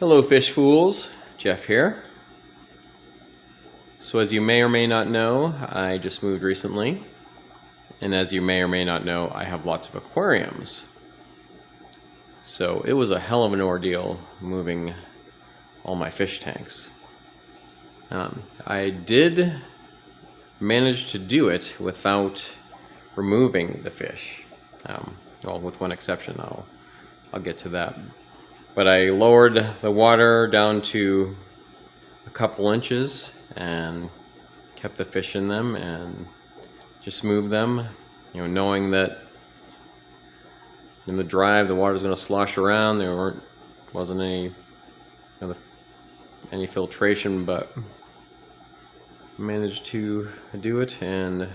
Hello fish fools, Jeff here. So as you may or may not know, I just moved recently, and as you may or may not know, I have lots of aquariums. So it was a hell of an ordeal moving all my fish tanks. I did manage to do it without removing the fish. Well, with one exception, I'll get to that. But I lowered the water down to a couple inches and kept the fish in them and just moved them, knowing that in the drive the water's going to slosh around. There wasn't any filtration, but managed to do it, and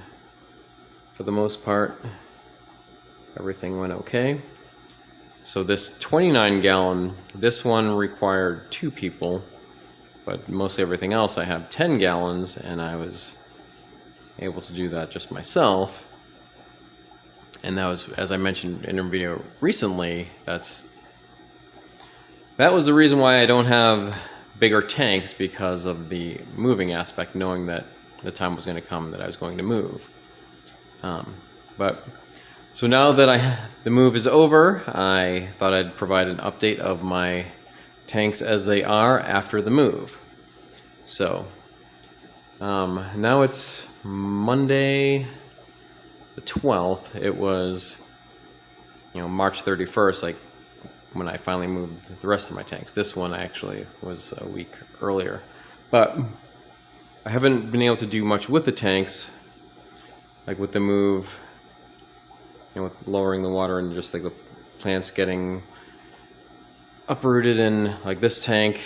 for the most part everything went okay. So this 29 gallon, this one required 2 people, but mostly everything else I have 10 gallons, and I was able to do that just myself. And that was, as I mentioned in a video recently, that was the reason why I don't have bigger tanks, because of the moving aspect, knowing that the time was going to come that I was going to move. So now that the move is over, I thought I'd provide an update of my tanks as they are after the move. So now it's Monday the 12th. It was March 31st, like when I finally moved the rest of my tanks. This one actually was a week earlier, but I haven't been able to do much with the tanks, like with the move, with lowering the water and just like the plants getting uprooted. In like this tank,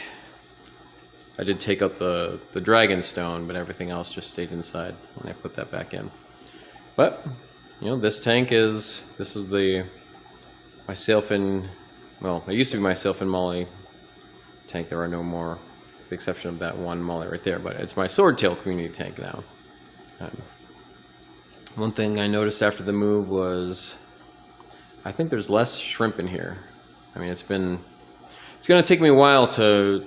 I did take out the dragon stone, but everything else just stayed inside when I put that back in. But this tank is my sailfin. Well, it used to be my sailfin molly tank. There are no more, with the exception of that one molly right there, but it's my Swordtail community tank now. One thing I noticed after the move was I think there's less shrimp in here. I mean, it's going to take me a while to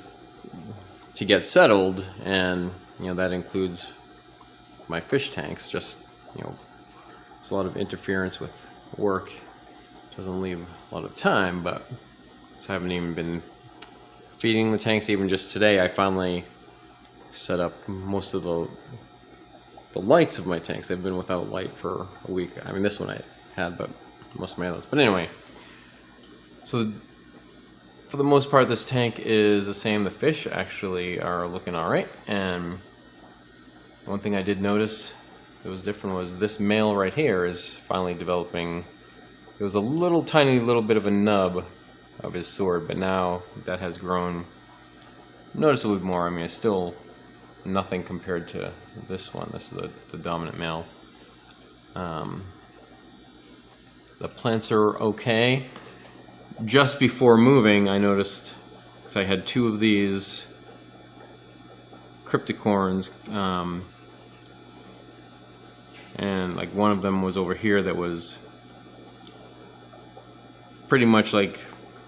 get settled, and that includes my fish tanks. Just there's a lot of interference with work. Doesn't leave a lot of time, but I haven't even been feeding the tanks. Even just today, I finally set up most of the lights of my tanks. They've been without light for a week. I mean, this one I had, but most of my others. But anyway, so for the most part, this tank is the same. The fish actually are looking all right. And one thing I did notice that was different was this male right here is finally developing. It was a tiny little bit of a nub of his sword, but now that has grown noticeably more. I mean, it's still nothing compared to this one. This is the dominant male. The plants are okay. Just before moving, I noticed, because I had 2 of these crypticorns, and like one of them was over here that was pretty much like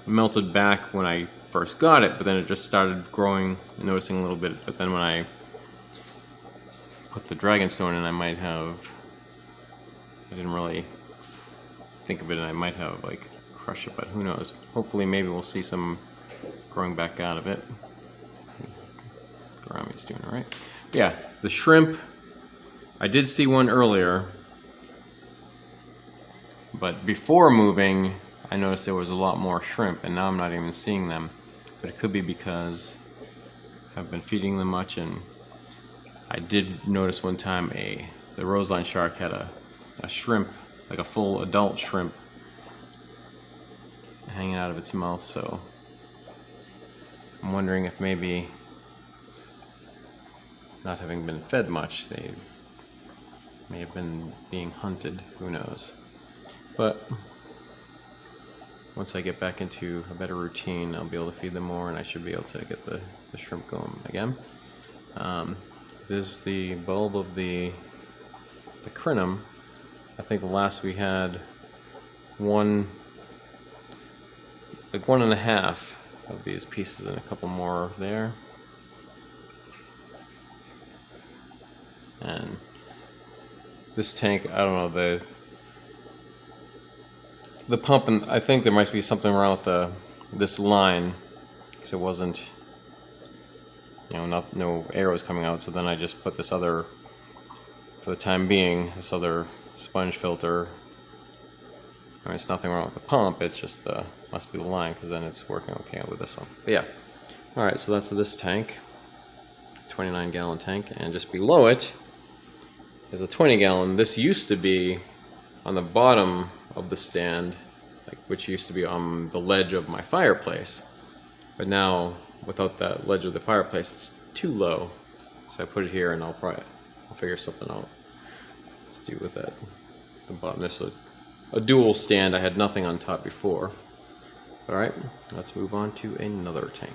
melted back when I first got it, but then it just started growing, noticing a little bit. But then when I put the dragonstone in, I didn't really think of it, and I might have like crushed it, but who knows. Hopefully maybe we'll see some growing back out of it. Garami's doing it right. Yeah, the shrimp, I did see one earlier, but before moving I noticed there was a lot more shrimp, and now I'm not even seeing them. But it could be because I've been feeding them much, and I did notice one time the roseline shark had a shrimp, like a full adult shrimp, hanging out of its mouth. So I'm wondering if maybe, not having been fed much, they may have been being hunted. Who knows? But once I get back into a better routine, I'll be able to feed them more, and I should be able to get the shrimp going again. This is the bulb of the crinum. I think the last we had 1.5 of these pieces and a couple more there. And this tank, I don't know, the pump, and I think there might be something wrong with this line, because it wasn't, no air was coming out. So then I just put this other, for the time being, this other sponge filter. I mean, it's nothing wrong with the pump, it's just must be the line, because then it's working okay with this one. But yeah, alright, so that's this tank, 29-gallon tank, and just below it is a 20-gallon. This used to be on the bottom of the stand, which used to be on the ledge of my fireplace. But now, without that ledge of the fireplace, it's too low. So I put it here, and I'll figure something out to do with that. The bottom, this is a dual stand. I had nothing on top before. Alright, let's move on to another tank.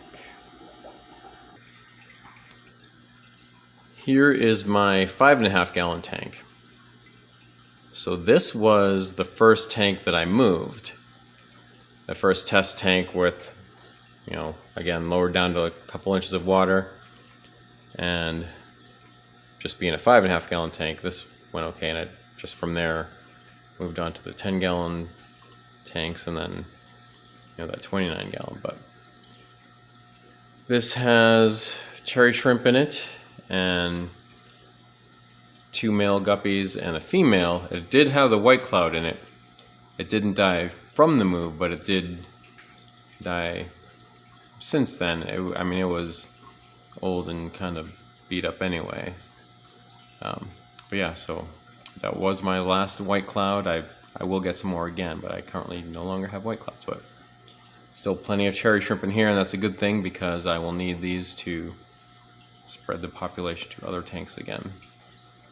Here is my 5.5-gallon tank. So this was the first tank that I moved. The first test tank with, again, lowered down to a couple inches of water. And just being a 5.5-gallon tank, this went okay. And I just from there moved on to the 10-gallon tanks, and then that 29-gallon. But this has cherry shrimp in it, and 2 male guppies and a female. It did have the white cloud in it. It didn't die from the move, but it did die since then. It was old and kind of beat up anyway. But yeah, so that was my last white cloud. I will get some more again, but I currently no longer have white clouds. But still plenty of cherry shrimp in here, and that's a good thing, because I will need these to spread the population to other tanks again.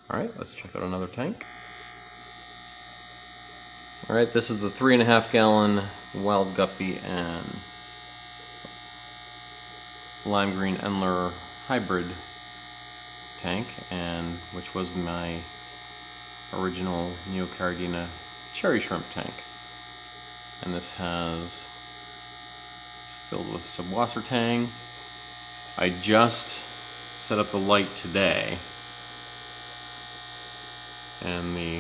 Alright, let's check out another tank. Alright, this is the 3.5-gallon wild guppy and lime green endler hybrid tank, and which was my original neocaridina cherry shrimp tank. And it's filled with subwasser tang. I just set up the light today, and the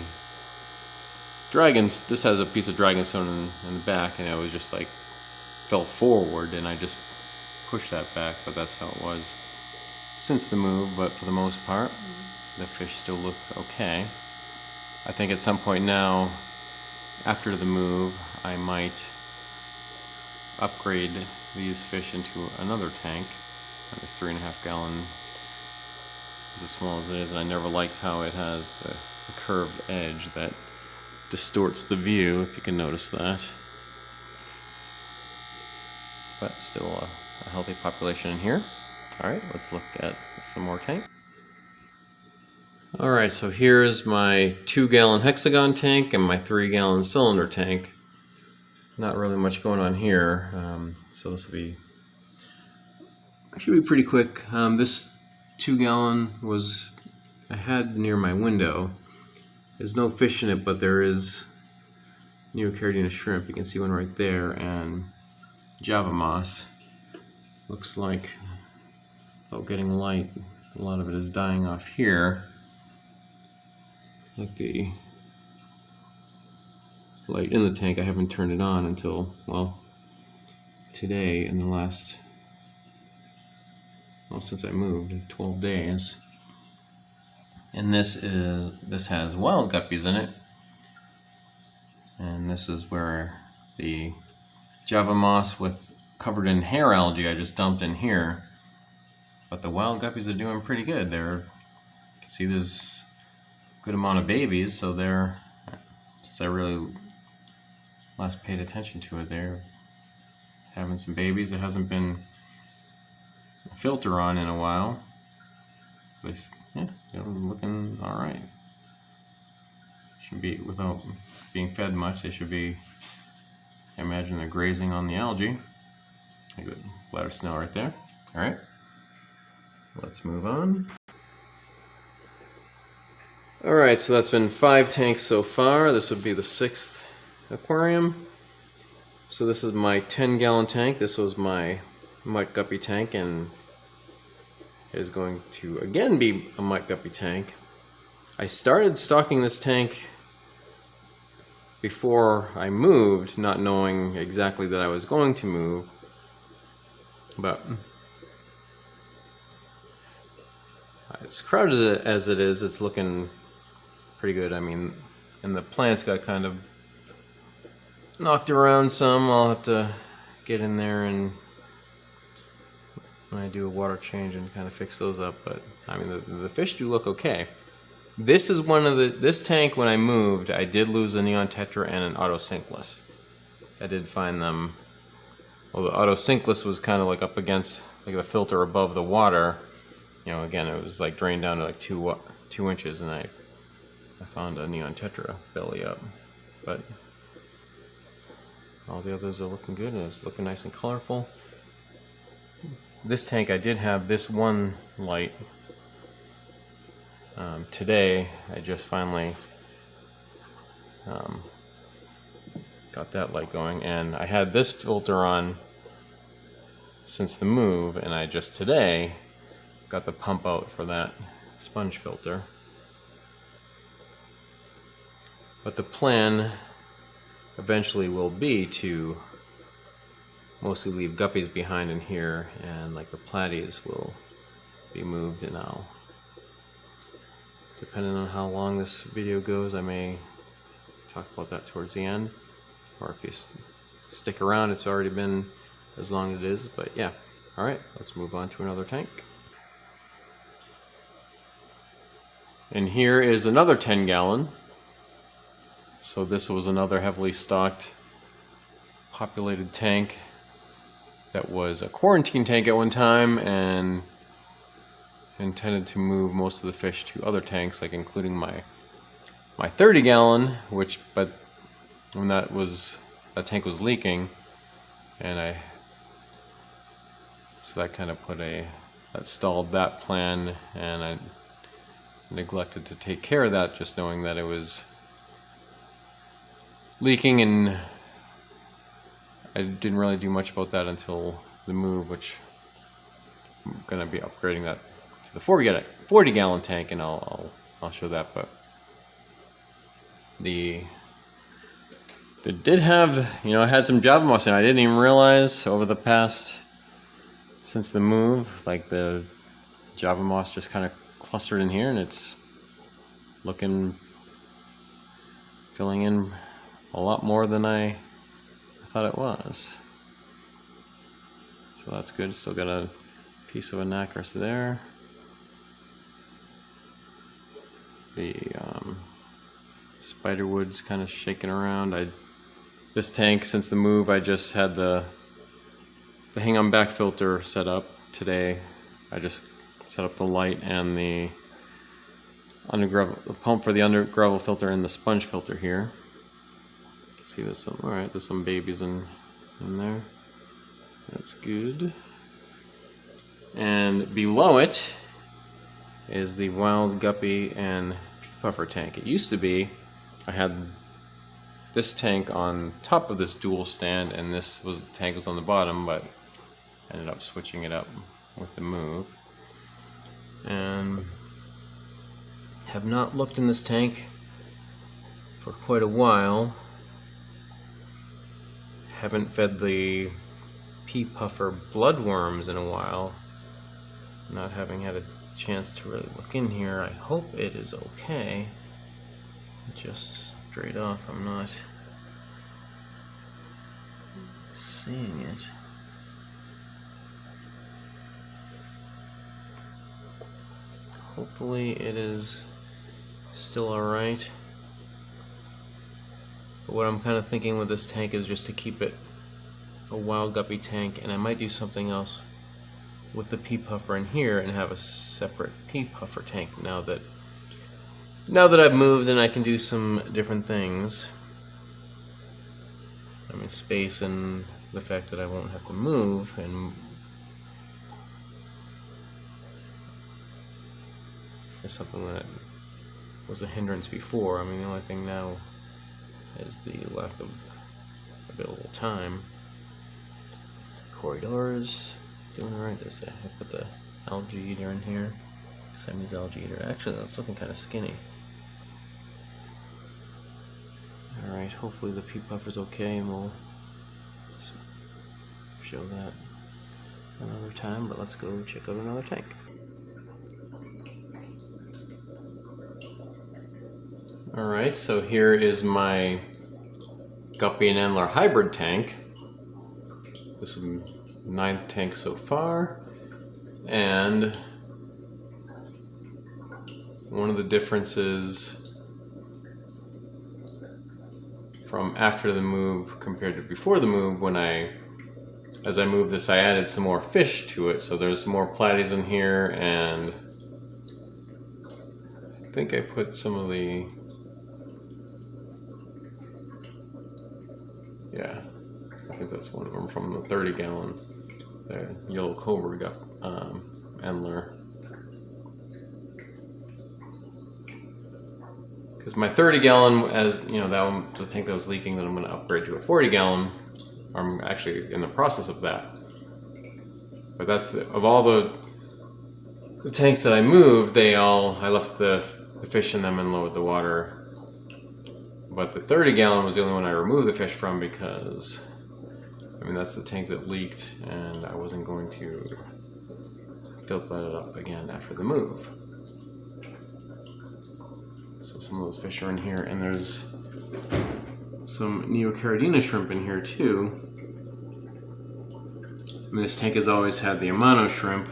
dragons, this has a piece of dragonstone in the back, and it was just like fell forward, and I just pushed that back. But that's how it was since the move. But for the most part, the fish still look okay. I think at some point now, after the move, I might upgrade these fish into another tank. This 3.5-gallon is as small as it is, and I never liked how it has the curved edge that distorts the view, if you can notice that. But still a healthy population in here. Alright, let's look at some more tank. Alright, so here's my 2-gallon Hexagon tank and my 3-gallon cylinder tank. Not really much going on here, so this will should be pretty quick. This 2-gallon I had near my window. There's no fish in it, but there is neocaridina shrimp. You can see one right there, and Java moss. Looks like, without getting light, a lot of it is dying off here. Like the light in the tank, I haven't turned it on until, well, today, in the last, since I moved, 12 days. And this has wild guppies in it, and this is where the Java moss covered in hair algae I just dumped in here. But the wild guppies are doing pretty good. You can see there's a good amount of babies, so since I really last paid attention to it, they're having some babies. There hasn't been a filter on in a while. Yeah, they're looking alright. Should be, without being fed much, they should be, I imagine they're grazing on the algae. A good bladder snail right there. Alright, let's move on. Alright, so that's been 5 tanks so far. This would be the 6th aquarium. So this is my 10-gallon tank. This was my mutt guppy tank, and it is going to again be a mutt guppy tank. I started stocking this tank before I moved, not knowing exactly that I was going to move, but as crowded as it is, it's looking pretty good. I mean, and the plants got kind of knocked around some. I'll have to get in there and when I do a water change and kind of fix those up, but I mean the fish do look okay. This is this tank when I moved, I did lose a neon tetra and an auto sinkless. I did find them, well, the auto sinkless was kind of like up against like the filter above the water. You know, again, it was like drained down to like 2 inches, and I found a neon tetra belly up. But all the others are looking good, and it's looking nice and colorful. This tank, I did have this one light. Today, I just finally got that light going, and I had this filter on since the move, and I just today got the pump out for that sponge filter. But the plan eventually will be to mostly leave guppies behind in here, and like the platies will be moved, and I'll, depending on how long this video goes, I may talk about that towards the end, or if you stick around, it's already been as long as it is. But yeah, alright, let's move on to another tank. And here is another 10-gallon. So this was another heavily stocked, populated tank that was a quarantine tank at one time, and intended to move most of the fish to other tanks, like including my 30-gallon, but when that tank was leaking, and so that kind of that stalled that plan, and I neglected to take care of that, just knowing that it was leaking, and I didn't really do much about that until the move, which I'm going to be upgrading that to the 40-gallon tank, and I'll show that. But they did have, I had some Java moss in. I didn't even realize over the past, since the move, like the Java moss just kind of clustered in here, and it's filling in a lot more than I thought it was. So that's good. Still got a piece of anacris there. The spiderwood's kind of shaking around. This tank, since the move, I just had the hang-on back filter set up today. I just set up the light and the pump for the under gravel filter and the sponge filter here. You can see there's there's some babies in there. That's good. And below it is the wild guppy and pea puffer tank. It used to be, I had this tank on top of this dual stand, and the tank was on the bottom, but I ended up switching it up with the move. And have not looked in this tank for quite a while. Haven't fed the pea puffer bloodworms in a while. Not having had a chance to really look in here. I hope it is okay. Just straight off, I'm not seeing it. Hopefully it is still alright. But what I'm kind of thinking with this tank is just to keep it a wild guppy tank, and I might do something else with the pea puffer in here and have a separate pea puffer tank now that I've moved and I can do some different things. I mean, space and the fact that I won't have to move and is something that was a hindrance before. I mean, the only thing now is the lack of available time. Corridors. Doing alright. I put the algae eater in here. Siamese algae eater. Actually, that's looking kind of skinny. Alright, hopefully the pea puffer's okay, and we'll show that another time, but let's go check out another tank. Alright, so here is my Guppy and Endler hybrid tank. This is the 9th tank so far, and one of the differences from after the move compared to before the move, as I moved this, I added some more fish to it, so there's more platies in here, and I think I put some of the, yeah, I think that's one of them from the 30-gallon, the yellow cobra endler. Because my 30-gallon, as you know, that one, the tank that was leaking, that I'm going to upgrade to a 40-gallon. I'm actually in the process of that. But that's of all the tanks that I moved, I left the fish in them and lowered the water. But the 30-gallon was the only one I removed the fish from because, I mean, that's the tank that leaked, and I wasn't going to fill that up again after the move. So some of those fish are in here, and there's some neocaridina shrimp in here too. I mean, this tank has always had the Amano shrimp,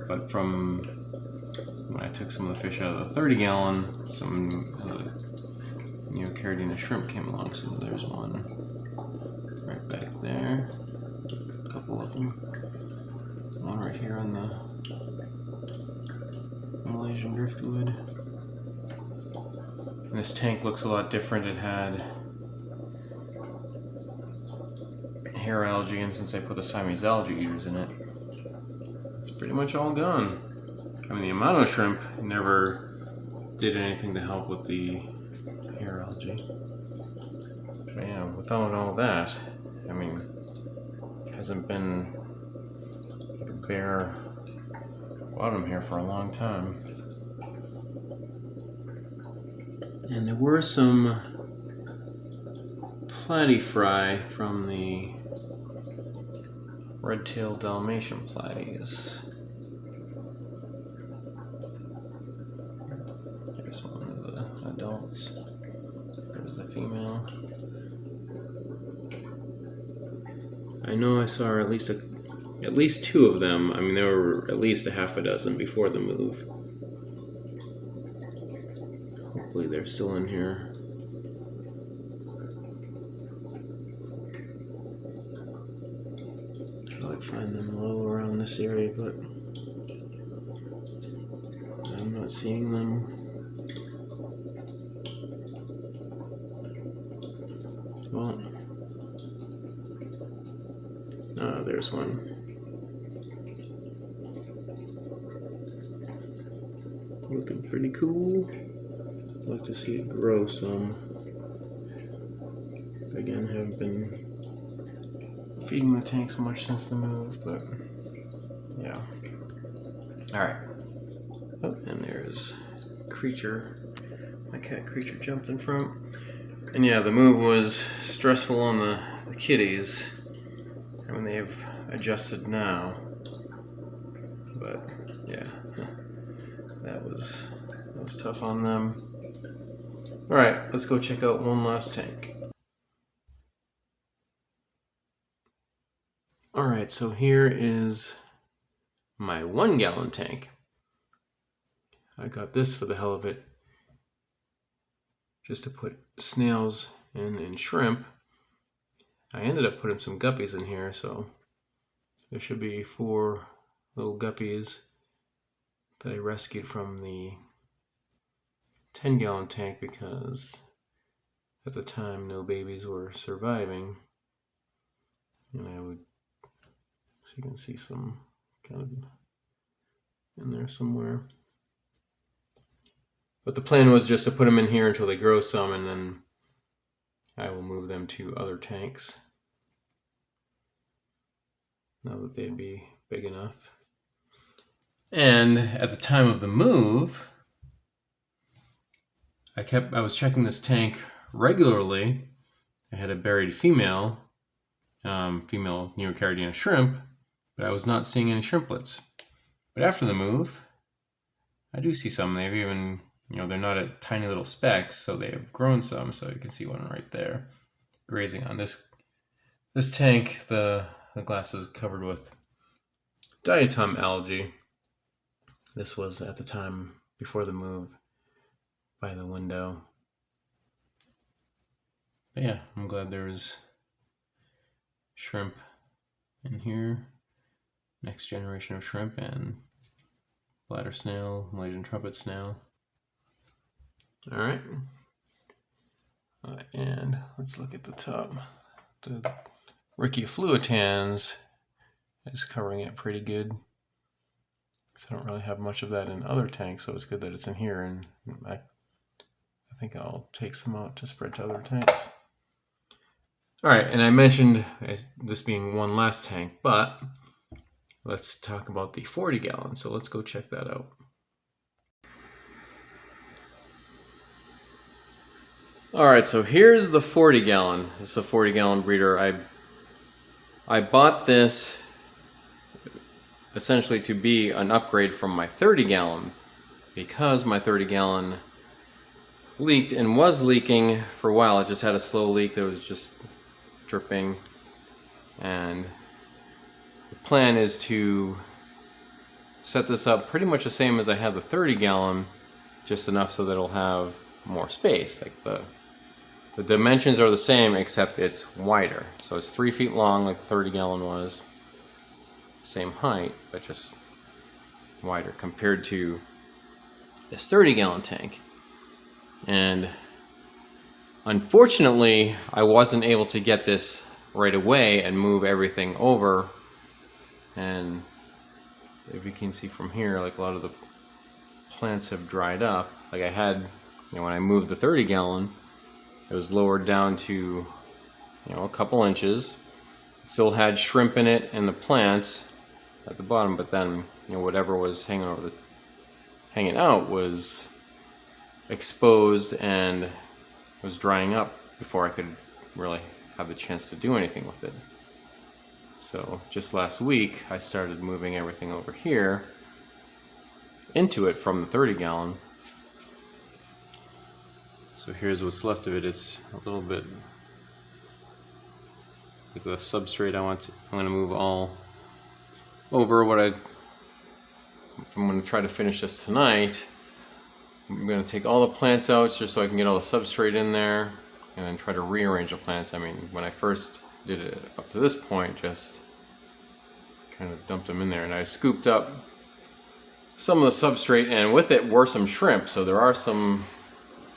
but from when I took some of the fish out of the 30-gallon, some neocaridina shrimp came along. So there's one right back there, a couple of them, one right here on the Malaysian driftwood. And this tank looks a lot different. It had hair algae, and since I put the Siamese algae eaters in it, it's pretty much all gone. I mean, the Amano shrimp never did anything to help with the hair algae. But yeah, without all that, I mean, it hasn't been like a bare bottom here for a long time. And there were some platyfry from the red-tailed Dalmatian platies. There's one of the adults. There's the female. I know I saw at least 2 of them. I mean, there were at least a half a dozen before the move. Hopefully they're still in here. I'd find them low around this area, but I'm not seeing them. Well, there's one. Looking pretty cool. I'd like to see it grow some. Again, haven't been feeding the tanks much since the move, but yeah. Alright. Oh, and there's Creature. My cat Creature jumped in front. And yeah, the move was stressful on the kitties. I mean, they've adjusted now. But yeah, that was tough on them. Alright, let's go check out one last tank. Alright, so here is my 1-gallon tank. I got this for the hell of it, just to put snails in and shrimp. I ended up putting some guppies in here, so there should be 4 little guppies that I rescued from the 10-gallon tank because at the time no babies were surviving. And I would, so you can see some kind of in there somewhere. But the plan was just to put them in here until they grow some, and then I will move them to other tanks. Now that they'd be big enough. And at the time of the move, I was checking this tank regularly. I had a buried female neocaridina shrimp, but I was not seeing any shrimplets. But after the move, I do see some. They've even, they're not at tiny little specks, so they have grown some. So you can see one right there grazing on this tank. The glass is covered with diatom algae. This was at the time before the move by the window. But yeah, I'm glad there's shrimp in here. Next generation of shrimp and bladder snail, Malaysian trumpet snail. All right. And let's look at the top. The Ricciafluitans is covering it pretty good. I don't really have much of that in other tanks, so it's good that it's in here, and I think I'll take some out to spread to other tanks. All right, and I mentioned this being one last tank, but let's talk about the 40 gallon. So let's go check that out. All right, so here's the 40 gallon. This is a 40 gallon breeder. I bought this essentially to be an upgrade from my 30 gallon because my 30 gallon leaked and was leaking for a while. It just had a slow leak that was just dripping, and the plan is to set this up pretty much the same as I had the 30 gallon, just enough so that it'll have more space. Like the dimensions are the same except it's wider, so it's 3 feet long like the 30 gallon was, same height but just wider compared to this 30 gallon tank. And unfortunately I wasn't able to get this right away and move everything over, and if you can see from here, like a lot of the plants have dried up. Like I had, when I moved the 30 gallon, it was lowered down to a couple inches. It still had shrimp in it and the plants at the bottom, but then whatever was hanging out was exposed and was drying up before I could really have the chance to do anything with it. So just last week I started moving everything over here into it from the 30 gallon. So here's what's left of it. It's a little bit like the substrate. I'm going to move all over. I'm going to try to finish this tonight. I'm going to take all the plants out just so I can get all the substrate in there, and then try to rearrange the plants. I mean, when I first did it up to this point, just kind of dumped them in there, and I scooped up some of the substrate, and with it were some shrimp, so there are some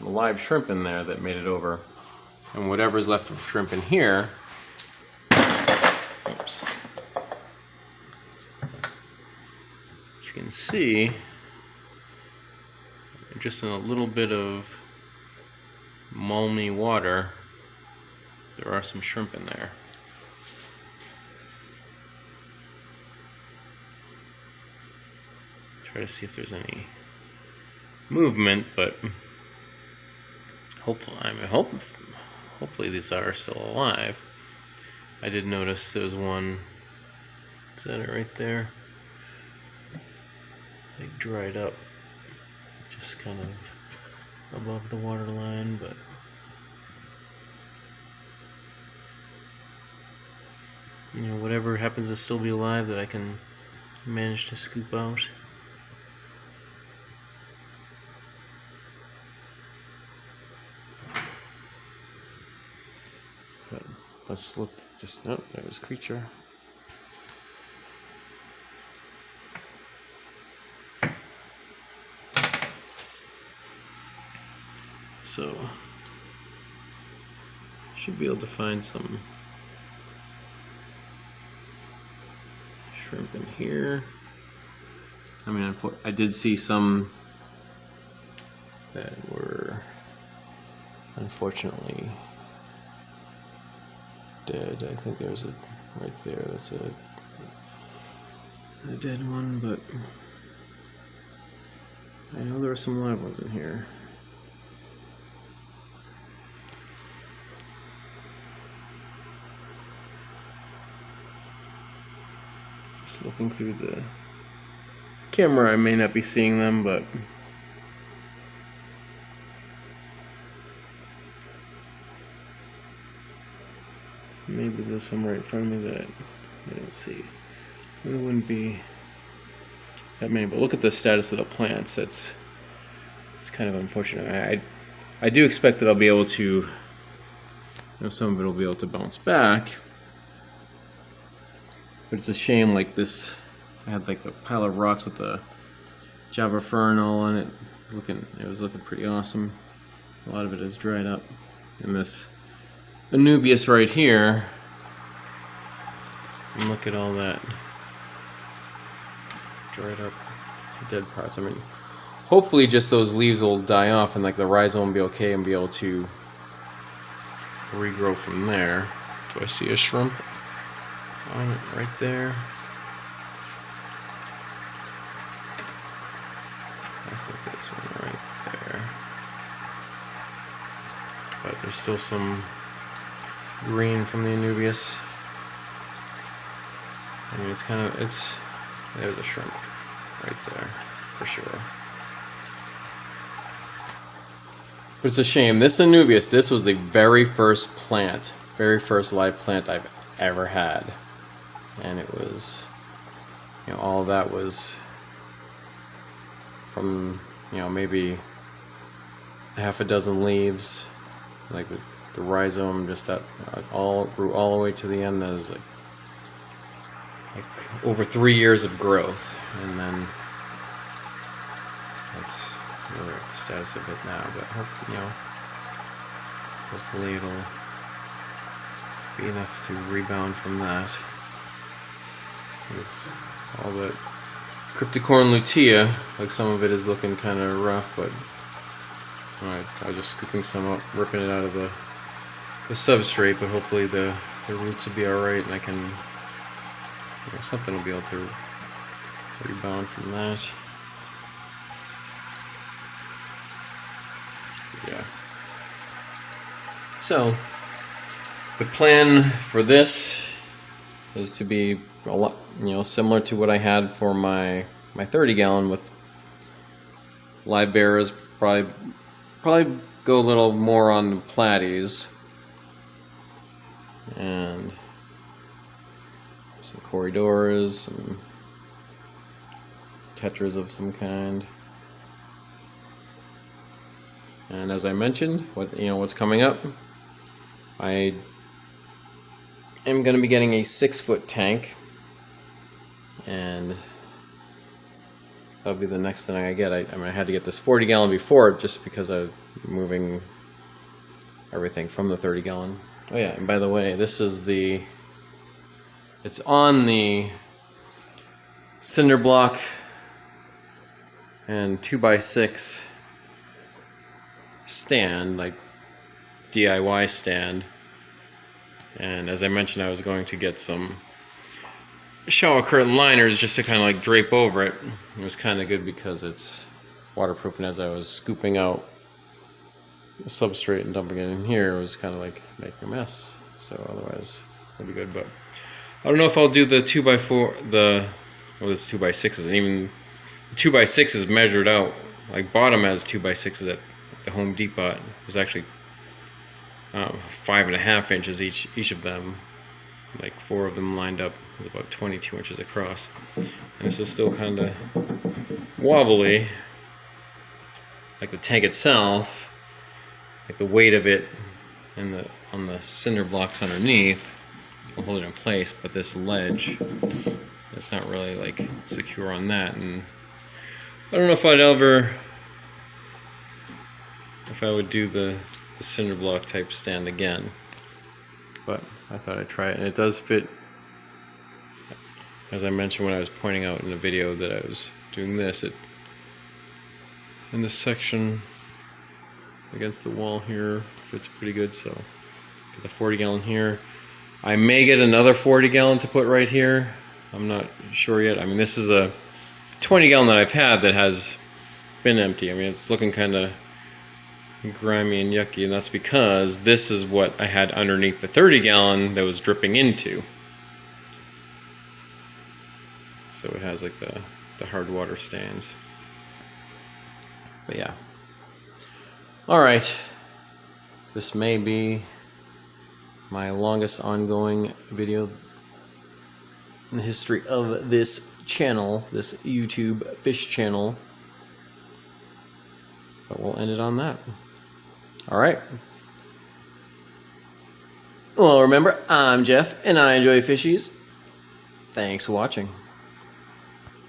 live shrimp in there that made it over. And whatever's left of shrimp in here, oops, as you can see, just in a little bit of malmy water, there are some shrimp in there. Try to see if there's any movement, but hopefully these are still alive. I did notice there was one, is that it right there? They dried up just kind of above the water line, but whatever happens to still be alive that I can manage to scoop out. But let's look at this. Oh, there's a creature. So should be able to find some shrimp in here. I mean, I did see some that were unfortunately dead. I think there's a right there. That's a a dead one, but I know there are some live ones in here. Just looking through the camera, I may not be seeing them, but maybe there's some right in front of me that I don't see. It wouldn't be that many, but look at the status of the plants. It's kind of unfortunate. I do expect that I'll be able to, you know, some of it will be able to bounce back, but it's a shame. Like this, I had like a pile of rocks with the Java fern all on it. It was looking pretty awesome. A lot of it has dried up, and this Anubias right here. And look at all that dried up dead parts. I mean, hopefully just those leaves will die off and like the rhizome will be okay and be able to regrow from there. Do I see a shrimp on it right there? I think this one right there. But there's still some green from the Anubias. I mean, there's a shrimp right there, for sure. But it's a shame. This Anubias, this was the very first live plant I've ever had. And it was, you know, all that was from, you know, maybe half a dozen leaves, like the rhizome, just that all grew all the way to the end. That was like over 3 years of growth, and then that's really the status of it now. But hopefully it'll be enough to rebound from that. It's all but Crypticorn lutea, like some of it is looking kind of rough, but I was just scooping some up, ripping it out of the substrate, but hopefully the roots will be alright, and I can, you know, something will be able to rebound from that. Yeah. So the plan for this is to be a lot, you know, similar to what I had for my 30 gallon with live bearers. Probably go a little more on the platies and some corridoras, some tetras of some kind. And as I mentioned, what's coming up, I am going to be getting a 6-foot tank, and that'll be the next thing I get. I mean, I had to get this 40 gallon before, just because I'm moving everything from the 30 gallon. Oh yeah, and by the way, this is it's on the cinder block and 2x6 stand, like DIY stand. And as I mentioned, I was going to get some shower curtain liners just to kind of like drape over it. It was kind of good because it's waterproof, and as I was scooping out the substrate and dumping it in here, it was kind of like making a mess. So otherwise it'd be good, but I don't know if I'll do the 2x4, this 2x6s, and even the 2x6 is measured out, like bottom has 2x6s at the Home Depot. It was actually 5.5 inches each of them, like 4 of them lined up. It was about 22 inches across, and this is still kind of wobbly. Like the tank itself, like the weight of it and on the cinder blocks underneath will hold it in place, but this ledge, it's not really like secure on that. And I don't know if I would do the cinder block type stand again, but I thought I'd try it, and it does fit. As I mentioned when I was pointing out in the video that I was doing this, in this section against the wall here fits pretty good. So get the 40 gallon here. I may get another 40 gallon to put right here, I'm not sure yet. I mean, this is a 20 gallon that I've had that has been empty. I mean, it's looking kind of grimy and yucky, and that's because this is what I had underneath the 30 gallon that was dripping into. So it has like the hard water stains. But yeah. All right. This may be my longest ongoing video in the history of this channel, this YouTube fish channel. But we'll end it on that. All right. Well, remember, I'm Jeff, and I enjoy fishies. Thanks for watching.